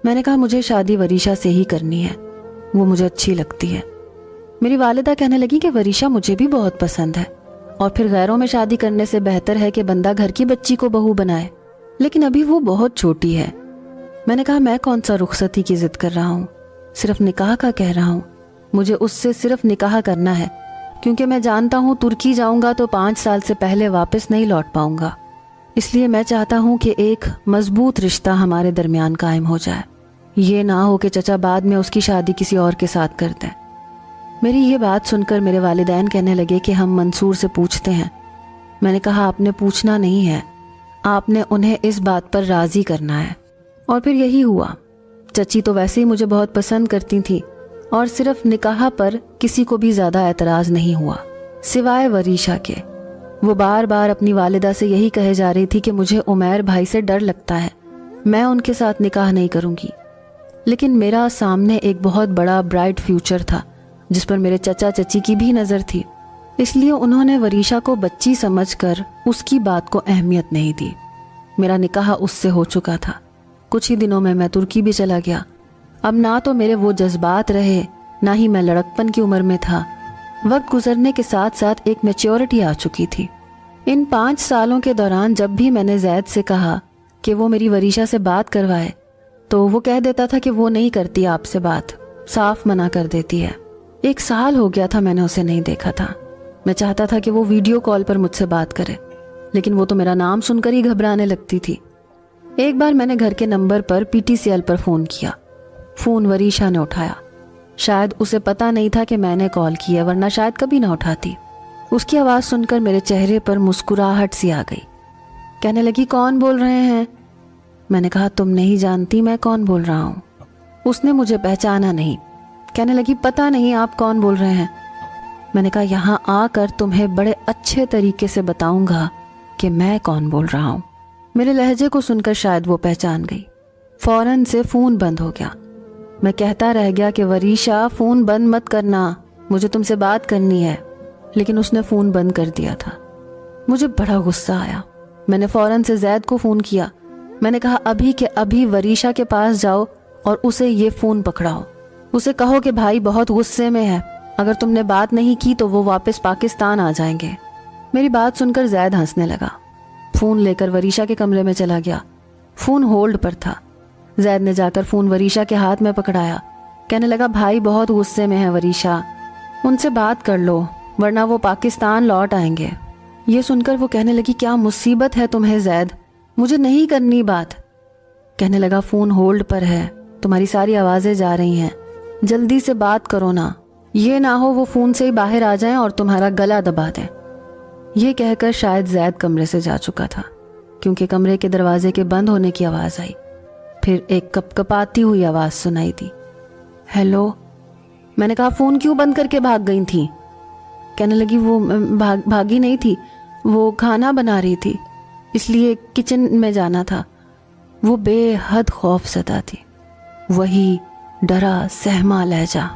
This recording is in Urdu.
میں نے کہا مجھے شادی وریشا سے ہی کرنی ہے، وہ مجھے اچھی لگتی ہے۔ میری والدہ کہنے لگی کہ وریشا مجھے بھی بہت پسند ہے، اور پھر غیروں میں شادی کرنے سے بہتر ہے کہ بندہ گھر کی بچی کو بہو بنائے، لیکن ابھی وہ بہت چھوٹی ہے۔ میں نے کہا میں کون سا رخصتی کی ضد کر رہا ہوں، صرف نکاح کا کہہ رہا ہوں، مجھے اس سے صرف نکاح کرنا ہے، کیونکہ میں جانتا ہوں ترکی جاؤں گا تو 5 سال سے پہلے واپس نہیں لوٹ پاؤں گا، اس لیے میں چاہتا ہوں کہ ایک مضبوط رشتہ ہمارے درمیان قائم ہو جائے، یہ نہ ہو کہ چچا بعد میں اس کی شادی کسی اور کے ساتھ کر دیں۔ میری یہ بات سن کر میرے والدین کہنے لگے کہ ہم منصور سے پوچھتے ہیں۔ میں نے کہا آپ نے پوچھنا نہیں ہے، آپ نے انہیں اس بات پر راضی کرنا ہے۔ اور پھر یہی ہوا۔ چچی تو ویسے ہی مجھے بہت پسند کرتی تھی، اور صرف نکاح پر کسی کو بھی زیادہ اعتراض نہیں ہوا سوائے وریشا کے۔ وہ بار بار اپنی والدہ سے یہی کہے جا رہی تھی کہ مجھے عمیر بھائی سے ڈر لگتا ہے، میں ان کے ساتھ نکاح نہیں کروں گی۔ لیکن میرا سامنے ایک بہت بڑا برائٹ فیوچر تھا جس پر میرے چچا چچی کی بھی نظر تھی، اس لیے انہوں نے وریشا کو بچی سمجھ کر اس کی بات کو اہمیت نہیں دی۔ میرا نکاح اس سے ہو چکا تھا، کچھ ہی دنوں میں میں ترکی بھی چلا گیا۔ اب نہ تو میرے وہ جذبات رہے، نہ ہی میں لڑکپن کی عمر میں تھا۔ وقت گزرنے کے ساتھ ساتھ ایک میچیورٹی آ چکی تھی۔ ان 5 سالوں کے دوران جب بھی میں نے زید سے کہا کہ وہ میری وریشا سے بات کروائے تو وہ کہہ دیتا تھا کہ وہ نہیں کرتی آپ سے بات، صاف منع کر دیتی ہے۔ 1 سال ہو گیا تھا میں نے اسے نہیں دیکھا تھا۔ میں چاہتا تھا کہ وہ ویڈیو کال پر مجھ سے بات کرے، لیکن وہ تو میرا نام سن کر ہی گھبرانے لگتی تھی۔ ایک بار میں نے گھر کے نمبر پر PTCL پر فون کیا، فون وریشا نے اٹھایا۔ شاید اسے پتا نہیں تھا کہ میں نے کال کی ہے، ورنہ شاید کبھی نہ اٹھاتی۔ اس کی آواز سن کر میرے چہرے پر مسکراہٹ سی آ گئی۔ کہنے لگی کون بول رہے ہیں؟ میں نے کہا تم نہیں جانتی میں کون بول رہا ہوں۔ اس نے مجھے پہچانا نہیں۔ کہنے لگی پتہ نہیں آپ کون بول رہے ہیں۔ میں نے کہا یہاں آ کر تمہیں بڑے اچھے طریقے سے بتاؤں گا کہ میں کون بول رہا ہوں۔ میرے لہجے کو سن کر شاید وہ پہچان گئی۔ فوراً سے فون بند ہو گیا۔ میں کہتا رہ گیا کہ وریشا فون بند مت کرنا، مجھے تم سے بات کرنی ہے، لیکن اس نے فون بند کر دیا تھا۔ مجھے بڑا غصہ آیا۔ میں نے فوراً سے زید کو فون کیا۔ میں نے کہا ابھی کہ ابھی وریشا کے پاس جاؤ اور اسے یہ فون پکڑاؤ، اسے کہو کہ بھائی بہت غصے میں ہے، اگر تم نے بات نہیں کی تو وہ واپس پاکستان آ جائیں گے۔ میری بات سن کر زید ہنسنے لگا، فون لے کر وریشا کے کمرے میں چلا گیا۔ فون ہولڈ پر تھا۔ زید نے جا کر فون وریشا کے ہاتھ میں پکڑایا، کہنے لگا بھائی بہت غصے میں ہے وریشا، ان سے بات کر لو ورنہ وہ پاکستان لوٹ آئیں گے۔ یہ سن کر وہ کہنے لگی کیا مصیبت ہے تمہیں زید، مجھے نہیں کرنی بات۔ کہنے لگا فون ہولڈ پر ہے، تمہاری ساری آوازیں جا رہی ہیں، جلدی سے بات کرو نا، یہ نہ ہو وہ فون سے ہی باہر آ جائیں اور تمہارا گلا دبا دیں۔ یہ کہہ کر شاید زید کمرے سے جا چکا تھا، کیونکہ کمرے کے دروازے کے بند ہونے کی آواز آئی۔ پھر ایک کپ کپاتی ہوئی آواز سنائی دی، ہیلو۔ میں نے کہا فون کیوں بند کر کے بھاگ گئی تھی؟ کہنے لگی وہ بھاگی نہیں تھی، وہ کھانا بنا رہی تھی، اس لیے کچن میں جانا تھا۔ وہ بے حد خوف زدہ تھی، وہی ڈرا سہما لہجہ۔